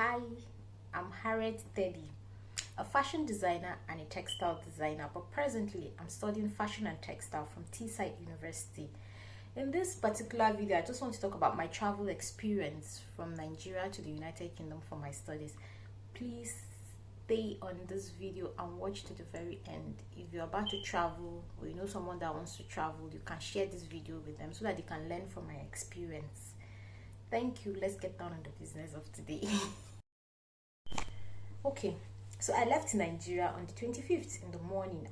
Hi, I'm Harriet Teddy, a fashion designer and a textile designer, but presently I'm studying fashion and textile from Teesside University. In this particular video, I just want to talk about my travel experience from Nigeria to the United Kingdom for my studies. Please stay on this video and watch to the very end. If you're about to travel or you know someone that wants to travel, you can share this video with them so that they can learn from my experience. Thank you. Let's get down on the business of today. Okay, so I left Nigeria on the 25th in the morning.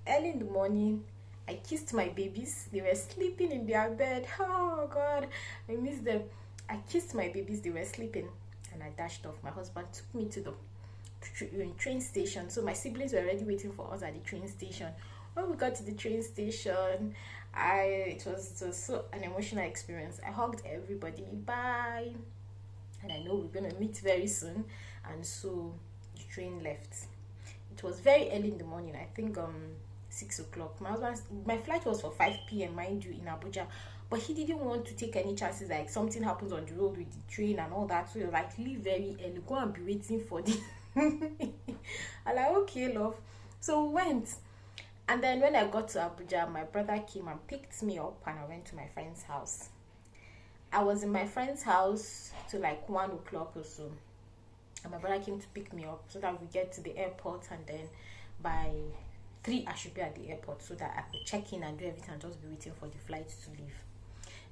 Early in the morning, I kissed my babies. They were sleeping in their bed. Oh God, I miss them. I kissed my babies. They were sleeping, and I dashed off. My husband took me to the train station. So my siblings were already waiting for us at the train station. When we got to the train station, it was just so an emotional experience. I hugged everybody. Bye. And I know we're gonna meet very soon. And so the train left. It was very early in the morning. I think 6 o'clock. My flight was for 5 p.m. mind you, in Abuja, but he didn't want to take any chances like something happens on the road with the train and all that. So he was like, leave very early, go and be waiting for the I'm like, okay love. So we went, and then when I got to Abuja, my brother came and picked me up and I went to my friend's house. I was in my friend's house till like 1 o'clock or so, and my brother came to pick me up so that we get to the airport, and then by 3 I should be at the airport so that I could check in and do everything and just be waiting for the flight to leave.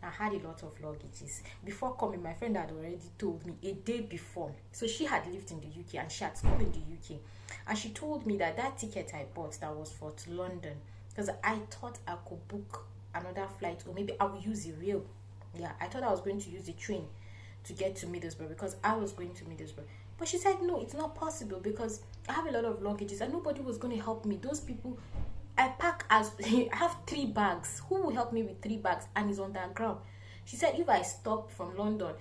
I had a lot of luggages. Before coming, my friend had already told me a day before. So she had lived in the UK and she had come in the UK, and she told me that that ticket I bought that was for to London, because I thought I could book another flight, or maybe I would use the rail. Yeah, I thought I was going to use the train to get to Middlesbrough because I was going to Middlesbrough. But she said, no, it's not possible because I have a lot of luggages and nobody was going to help me. Those people, I pack as, I have 3 bags. Who will help me with 3 bags? And it's on the ground. She said, if I stop from London,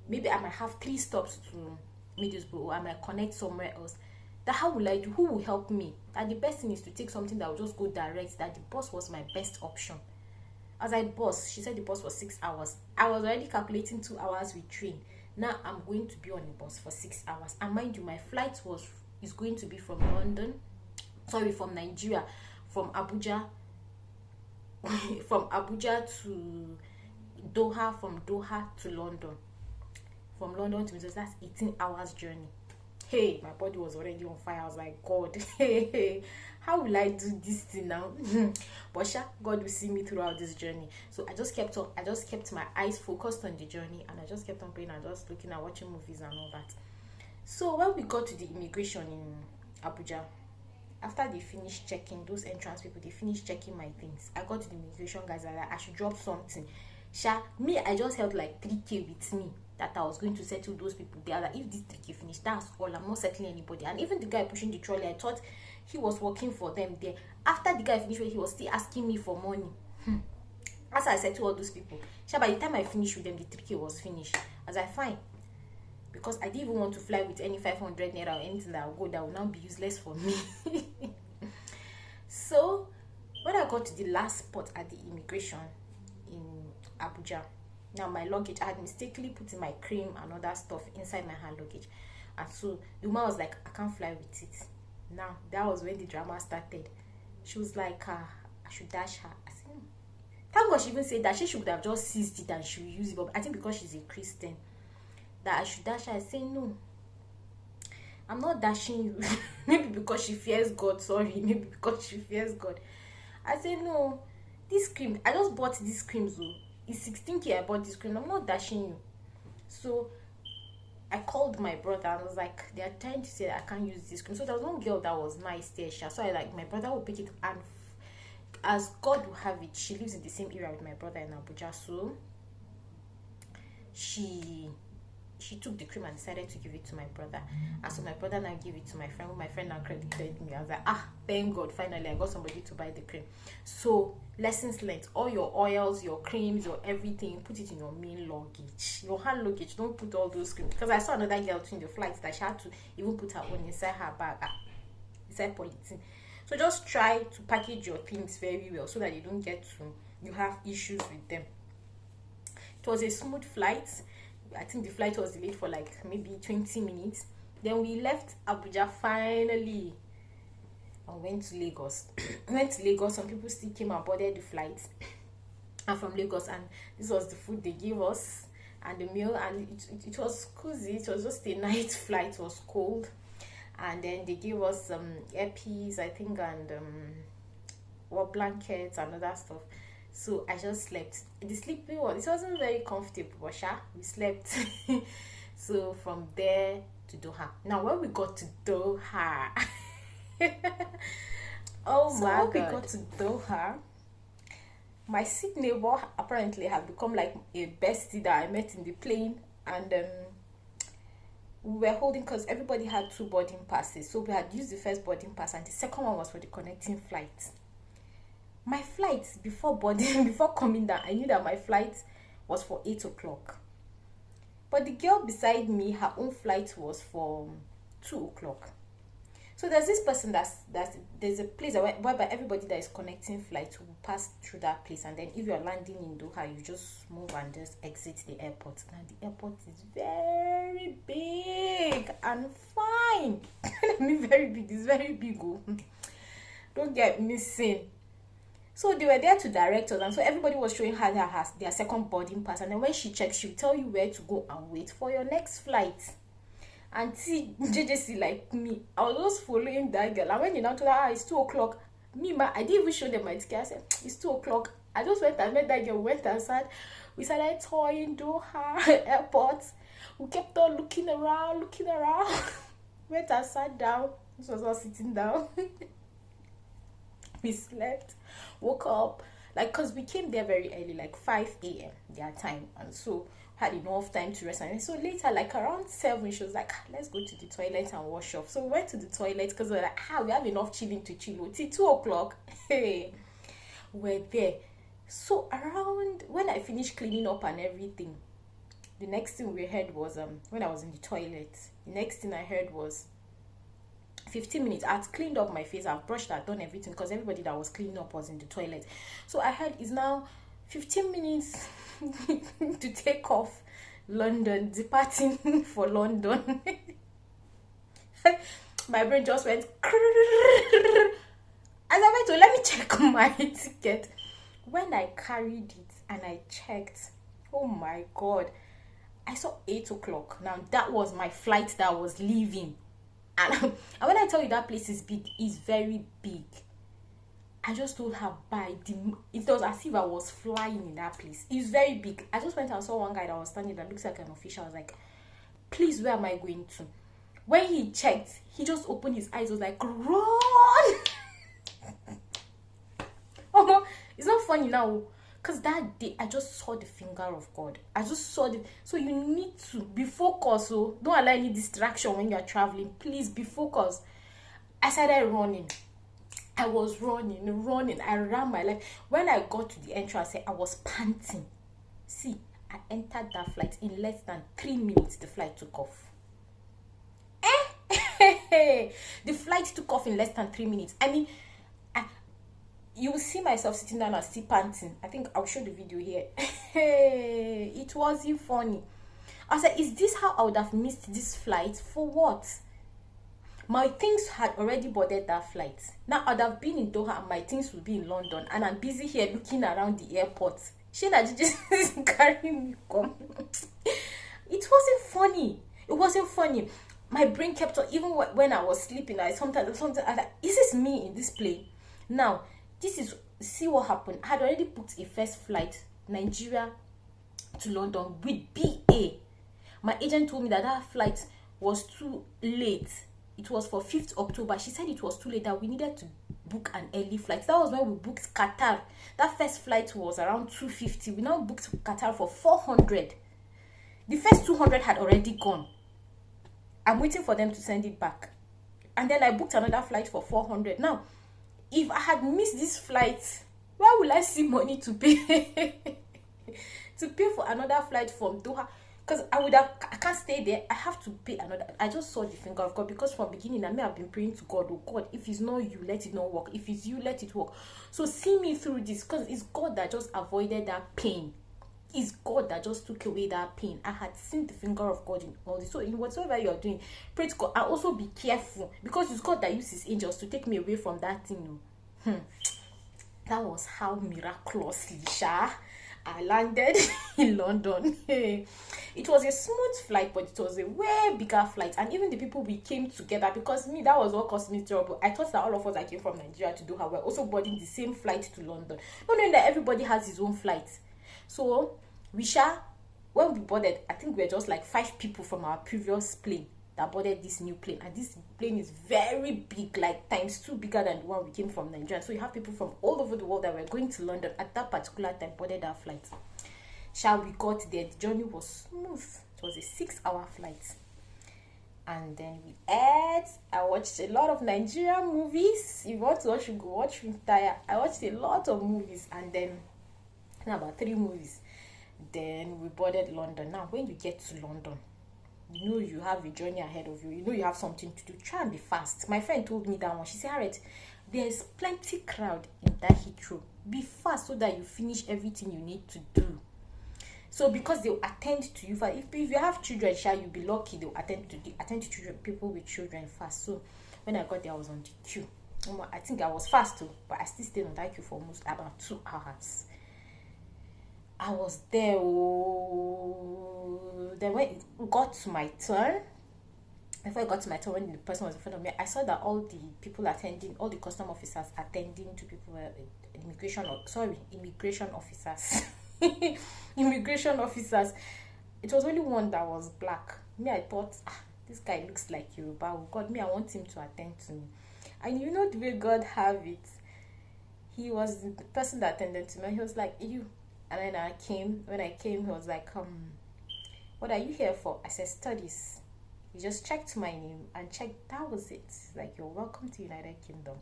maybe I might have 3 stops to Middlesbrough, or I might connect somewhere else. That how will I do? Who will help me? And the best thing is to take something that will just go direct. That the bus was my best option. As I bus, she said the bus was 6 hours. I was already calculating 2 hours with train. Now I'm going to be on the bus for 6 hours. And mind you, my flight is going to be from from Nigeria, from Abuja, from Abuja to Doha, from Doha to London, from London to Manchester. That's 18 hours journey. Hey, my body was already on fire. I was like, God, hey, how will I do this thing now? But God will see me throughout this journey. So I just kept my eyes focused on the journey, and I just kept on praying and just looking at watching movies and all that. So when we got to the immigration in Abuja, after they finished checking, those entrance people, they finished checking my things. I got to the immigration guys, and I should drop something. Me, I just held like 3K with me that I was going to settle those people. They are like, if this 3K finished, that's all. I'm not settling anybody. And even the guy pushing the trolley, I thought he was working for them there. After the guy finished, he was still asking me for money. As I said to all those people, by the time I finished with them, the 3K was finished. I was like, fine. Because I didn't even want to fly with any 500 naira or anything that will go that will now be useless for me. So when I got to the last spot at the immigration in Abuja, now my luggage, I had mistakenly put in my cream and other stuff inside my hand luggage, and so the woman was like, I can't fly with it. Now that was when the drama started. She was like, I should dash her. I said, thank God she even said that. She should have just seized it and she will use it, but I think because she's a Christian, that I should dash her. I say, no, I'm not dashing you. Maybe because she fears God. Sorry, maybe because she fears God. I say, no, this cream, I just bought this cream, so it's 16K. I bought this cream. I'm not dashing you. So I called my brother and I was like, they are trying to say that I can't use this cream. So there was one girl that was nice there. So I like, my brother will pick it, and as God will have it, she lives in the same area with my brother in Abuja. So she took the cream and decided to give it to my brother, and so my brother now gave it to my friend. My friend now credited me. I was like, thank God, finally I got somebody to buy the cream. So lessons learned: all your oils, your creams, your everything, put it in your main luggage, your hand luggage. Don't put all those creams, because I saw another girl in the flight that she had to even put her own inside her bag, inside polythene. So just try to package your things very well so that you have issues with them. It was a smooth flight. I think the flight was delayed for like maybe 20 minutes. Then we left Abuja finally and went to Lagos. Went to Lagos. Some people still came and boarded the flight. And from Lagos, and this was the food they gave us and the meal, and it was cozy. It was just a night flight. It was cold, and then they gave us some earpiece, I think, and blankets and other stuff. So I just slept. The sleeping it wasn't very comfortable, but we slept. So from there to Doha. Now when we got to Doha, when we got to Doha, my sick neighbor apparently had become like a bestie that I met in the plane, and we were holding, because everybody had 2 boarding passes. So we had used the first boarding pass, and the second one was for the connecting flight. My flight, before coming down, I knew that my flight was for 8 o'clock. But the girl beside me, her own flight was for 2 o'clock. So there's this person there's a place whereby everybody that is connecting flights will pass through that place, and then if you're landing in Doha, you just move and just exit the airport. Now the airport is very big and fine. I mean very big. It's very big. Oh. Don't get missing. So they were there to direct us, and so everybody was showing her their second boarding pass, and then when she checks, she'll tell you where to go and wait for your next flight. And see, JJC like me, I was just following that girl. And when you now told her, it's 2 o'clock, I didn't even show them my ticket. I said, it's 2 o'clock. I just went and met that girl, went outside. We started touring Doha airport. We kept on looking around. Went and sat down. This was all sitting down. We slept, woke up, like, because we came there very early, like 5 a.m. their time. And so had enough time to rest. And so later, like around 7, she was like, let's go to the toilet and wash off. So we went to the toilet because we were like, we have enough chilling to chill. Till 2 o'clock, hey, we're there. So around, when I finished cleaning up and everything, the next thing we heard was, when I was in the toilet, the next thing I heard was 15 minutes. I'd cleaned up my face, I've brushed, I'd done everything, because everybody that was cleaning up was in the toilet. So I heard it's now 15 minutes to take off London, departing for London. My brain just went as I went to let me check my ticket. When I carried it and I checked, oh my god, I saw 8 o'clock. Now that was my flight that was leaving. And when I tell you that place is big, it's very big. I just told her it was as if I was flying in that place. It's very big. I just went and saw one guy that was standing that looks like an official. I was like, please, where am I going to? When he checked, he just opened his eyes. Was like, run! Oh no, it's not funny now. Because that day, I just saw the finger of God. I just saw the... So you need to be focused. So don't allow any distraction when you're traveling. Please be focused. I started running. I was running. I ran my life. When I got to the entrance, I was panting. See, I entered that flight in less than 3 minutes. The flight took off. The flight took off in less than 3 minutes. I mean, you will see myself sitting down and still panting. I think I'll show the video here. It wasn't funny. I said, is this how I would have missed this flight? For what? My things had already boarded that flight. Now I'd have been in Doha and my things would be in London, and I'm busy here looking around the airport. She that just carrying me come. It wasn't funny. It wasn't funny. My brain kept on, even when I was sleeping, I sometimes I like, is this me in this plane? Now, see what happened. I had already booked a first flight, Nigeria to London with BA. My agent told me that flight was too late. It was for 5th October. She said it was too late, that we needed to book an early flight. That was when we booked Qatar. That first flight was around 250. We now booked Qatar for 400. The first 200 had already gone. I'm waiting for them to send it back. And then I booked another flight for 400. Now, if I had missed this flight, where will I see money to pay? To pay for another flight from Doha? Because I can't stay there. I have to pay another. I just saw the finger of God, because from beginning I may have been praying to God, oh God, if it's not you, let it not work. If it's you, let it work. So see me through this, because it's God that just avoided that pain. it's God that just took away that pain. I had seen the finger of God in all this. So in whatsoever you're doing, pray to God, and also be careful, because it's God that uses angels to take me away from that thing. That was how miraculously I landed in London. It was a smooth flight, but it was a way bigger flight. And even the people we came together, because me, that was what caused me trouble. I thought that all of us that came from Nigeria to Doha were also boarding the same flight to London, not knowing that everybody has his own flight. So when we boarded, I think we were just like 5 people from our previous plane that boarded this new plane, and this plane is very big, like ×2 bigger than the one we came from Nigeria. So you have people from all over the world that were going to London at that particular time boarded our flight. We got there, the journey was smooth. It was a 6-hour flight, and then we ate. I watched a lot of Nigerian movies. If you want to watch, you go watch Retire. I watched a lot of movies, and then about 3 movies. Then we boarded London. Now when you get to London, you know you have a journey ahead of you. You know you have something to do. Try and be fast. My friend told me that one. She said, Harriet, there's plenty crowd in that Heathrow. Be fast so that you finish everything you need to do. So because they'll attend to you. If you have children, you'll be lucky. They'll attend to children, people with children fast. So when I got there, I was on the queue. I think I was fast too, but I still stayed on that queue for almost about 2 hours. I was there. Then when it got to my turn, before it got to my turn, when the person was in front of me, I saw that all the people attending, all the custom officers attending to people were immigration officers. Immigration officers. It was only one that was black. Me, I thought, this guy looks like Yoruba. Oh God, me, I want him to attend to me. And you know the way God have it. He was the person that attended to me. He was like, you. And then when I came, he was like, what are you here for? I said, studies. He just checked my name and checked, that was it. Like, you're welcome to United Kingdom.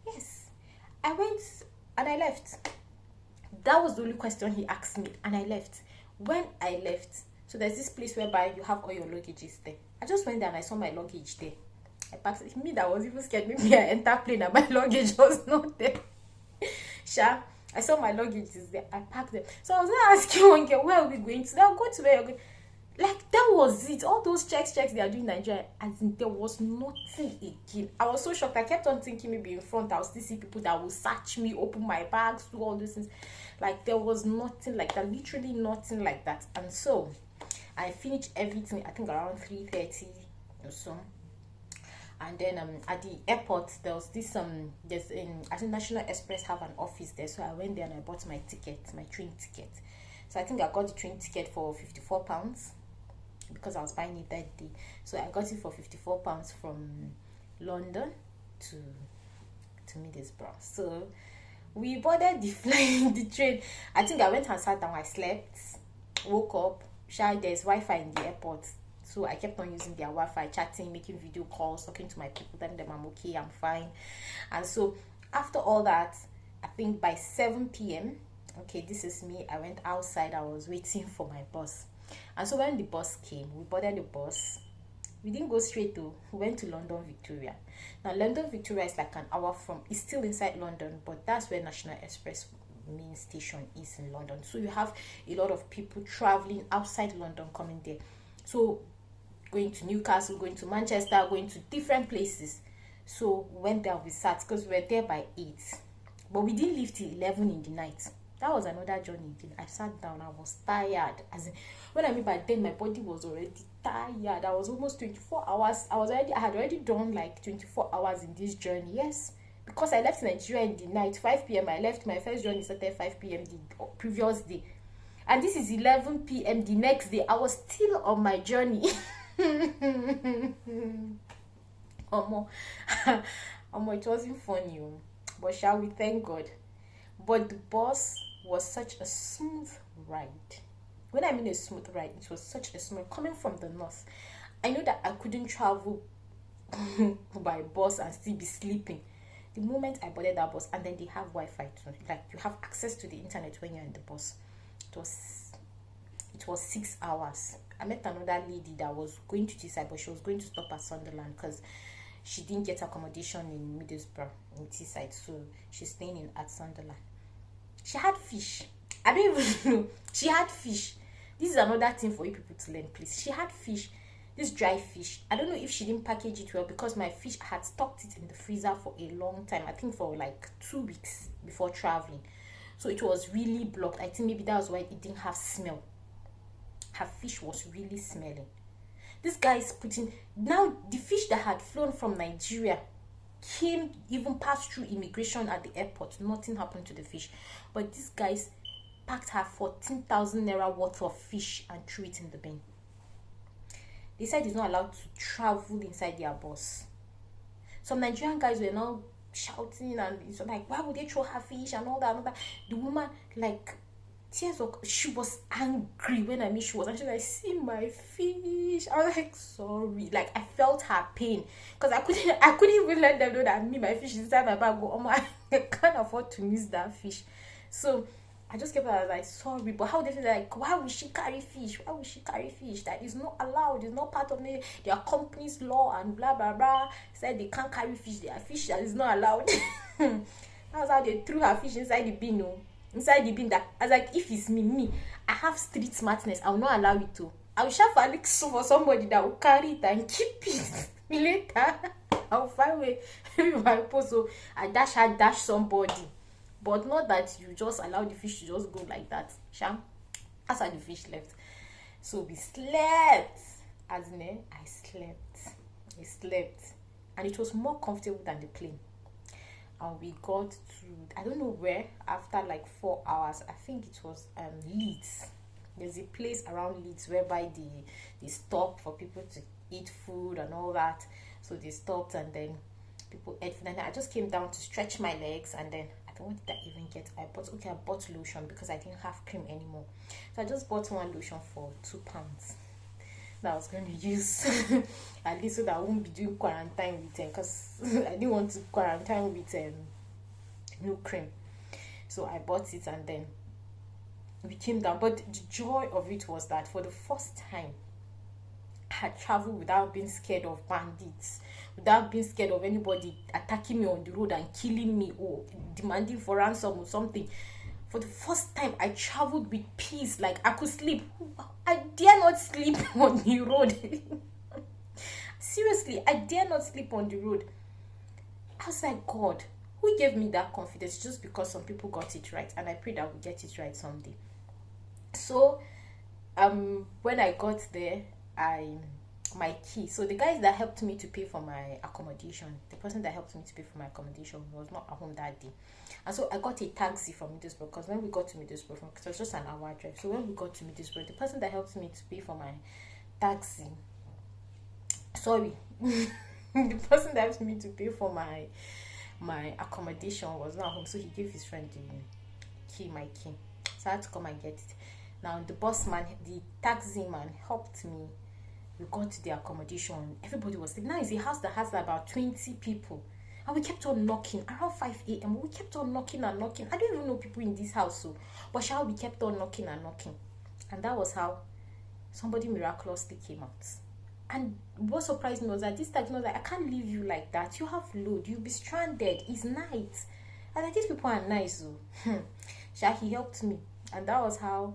Yes. I went and I left. That was the only question he asked me, and I left. When I left, so there's this place whereby you have all your luggages there. I just went there and I saw my luggage there. I packed it. Me that was even scared. Maybe I entered plane and my luggage was not there. I saw my luggage is there. I packed them. So I was not asking one girl, where are we going to? Now go to where you're going. Like, that was it. All those checks they are doing in Nigeria, as in there was nothing again. I was so shocked. I kept on thinking maybe in front I'll still see people that will search me, open my bags, do all these things. Like, there was nothing like that. Literally nothing like that. And so I finished everything, I think around 3:30 or so. And then at the airport, there was this I think National Express have an office there. So I went there and I bought my train ticket. So I think I got the train ticket for £54 because I was buying it that day. So I got it for £54 from London to Middlesbrough. So we boarded the train. I think I went and sat down. I slept, woke up. There's Wi-Fi in the airport. So I kept on using their Wi-Fi, chatting, making video calls, talking to my people, telling them I'm okay, I'm fine. And so after all that, I think by 7 p.m, okay, this is me, I went outside. I was waiting for my bus. And so when the bus came, we boarded the bus. We didn't go straight to, we went to London Victoria. Now London Victoria is like an hour from, it's still inside London, but that's where National Express main station is in London. So you have a lot of people traveling outside London coming there. So going to Newcastle, going to Manchester, going to different places. So we went there, we sat, because we were there by 8. But we didn't leave till 11 in the night. That was another journey. I sat down, I was tired. As in, when I mean by then, my body was already tired. I was almost 24 hours. I had already done like 24 hours in this journey. Yes. Because I left Nigeria in the night, 5 p.m. I left. My first journey started 5 p.m. the previous day. And this is 11 p.m. the next day. I was still on my journey. It wasn't funny. But shall we thank God? But the bus was such a smooth ride. When I mean a smooth ride, it was such a smooth, coming from the north. I know that I couldn't travel by bus and still be sleeping. The moment I boarded that bus, and then they have Wi-Fi too, like you have access to the internet when you're in the bus. It was 6 hours. I met another lady that was going to Teesside, but she was going to stop at Sunderland because she didn't get accommodation in Middlesbrough in Teesside, so she's staying at Sunderland. She had fish. I don't even know. She had fish. This is another thing for you people to learn, please. She had fish. This dry fish. I don't know if she didn't package it well, because my fish had stocked it in the freezer for a long time. I think for like 2 weeks before traveling. So it was really blocked. I think maybe that was why it didn't have smell. Her fish was really smelling. This guy is putting... Now, the fish that had flown from Nigeria came, even passed through immigration at the airport. Nothing happened to the fish. But these guys packed her 14,000 naira worth of fish and threw it in the bin. They said it's not allowed to travel inside their bus. Some Nigerian guys were now shouting, and it's like, why would they throw her fish and all that and all that. The woman, like, tears of... She was angry when I mean she was. And she was like, see my fish. I was like, sorry. Like, I felt her pain. Because I couldn't even let them know that my fish is inside my bag. Go, oh my, I can't afford to miss that fish. So I just kept her, I was like, sorry. But how they feel like, why would she carry fish? Why would she carry fish? That is not allowed. It's not part of their company's law and blah, blah, blah. Said they can't carry fish. They are fish that is not allowed. That's how they threw her fish inside the bin. No? Inside the bin. That I was like, if it's me, I have street smartness. I will not allow it to. I will share for somebody that will carry it and keep it. Later, I will find a way. Maybe my post. So I dash somebody. But not that you just allow the fish to just go like that. Sham. That's how the fish left. So we slept. As in, I slept. We slept. And it was more comfortable than the plane. And we got to, I don't know where, after like 4 hours. I think it was Leeds. There's a place around Leeds whereby they stop for people to eat food and all that. So they stopped, and then people ate food. And I just came down to stretch my legs, and then what did I even get? I bought lotion because I didn't have cream anymore. So I just bought one lotion for £2 that I was going to use at least so that I won't be doing quarantine with them, because I didn't want to quarantine with no cream. So I bought it, and then we came down. But the joy of it was that for the first time I had traveled without being scared of bandits, without being scared of anybody attacking me on the road and killing me or demanding for ransom or something. For the first time, I traveled with peace. Like, I could sleep. I dare not sleep on the road. Seriously, I dare not sleep on the road. I was like, God, who gave me that confidence? Just because some people got it right, and I pray that we'll get it right someday. So, when I got there, my key. So the guys that helped me to pay for my accommodation, the person that helped me to pay for my accommodation was not at home that day. And so I got a taxi from Middlesbrough, because when we got to Middlesbrough, it was just an hour drive. So when we got to Middlesbrough, the person that helped me to pay for my taxi, the person that helped me to pay for my accommodation was not home. So he gave his friend my key. So I had to come and get it. Now the taxi man helped me. We got to the accommodation. Everybody was sleeping. Now it's a house that has about 20 people. And we kept on knocking. Around 5 a.m. we kept on knocking and knocking. I don't even know people in this house. But we kept on knocking and knocking. And that was how somebody miraculously came out. And what surprised me was that this taxi was like, I can't leave you like that. You have load. You'll be stranded. It's night. And like, these people are nice. He helped me. And that was how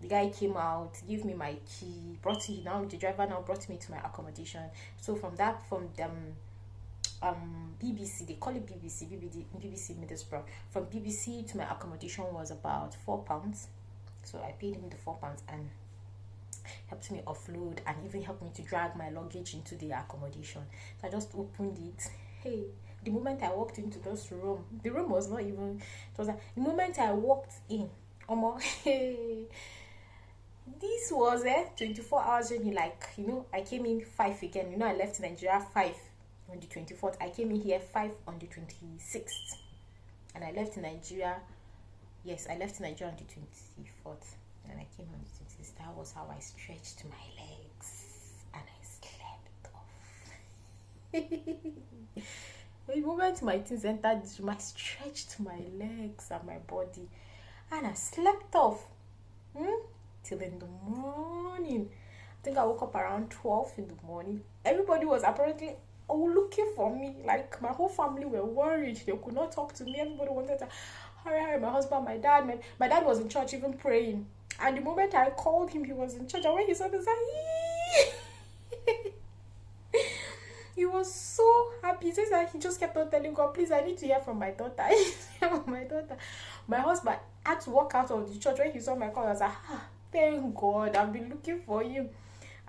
the guy came out, gave me my key, the driver now brought me to my accommodation. So from BBC, they call it BBC Middlesbrough. From BBC to my accommodation was about £4. So I paid him the £4 and helped me offload, and even helped me to drag my luggage into the accommodation. So I just opened it. Hey, the moment I walked into this room, the room was not even, it was like, the moment I walked in, hey, this was 24 hours journey. Like, I came in 5 again. I left Nigeria 5 on the 24th. I came in here 5 on the 26th. And I left Nigeria. Yes, I left Nigeria on the 24th. And I came on the 26th. That was how I stretched my legs. And I slept off. The moment my things entered this room, I stretched my legs and my body. And I slept off. Till in the morning. I think I woke up around 12 in the morning. Everybody was apparently looking for me. Like, my whole family were worried. They could not talk to me. Everybody wanted to, Hurry, my husband, my dad. My dad was in church even praying. And the moment I called him, he was in church. And when he saw me, he was so happy. He says that he just kept on telling God, please, I need to hear from my daughter. I need to hear from my daughter. My husband had to walk out of the church. When he saw my call, I was like, thank God, I've been looking for you.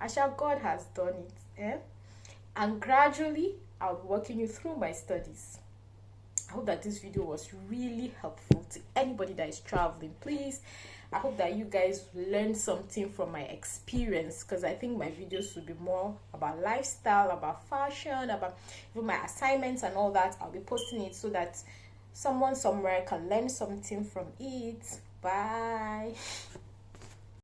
Asha, God has done it. And gradually, I'll be walking you through my studies. I hope that this video was really helpful to anybody that is traveling. Please, I hope that you guys learned something from my experience, because I think my videos will be more about lifestyle, about fashion, about even my assignments and all that. I'll be posting it so that someone somewhere can learn something from it. Bye.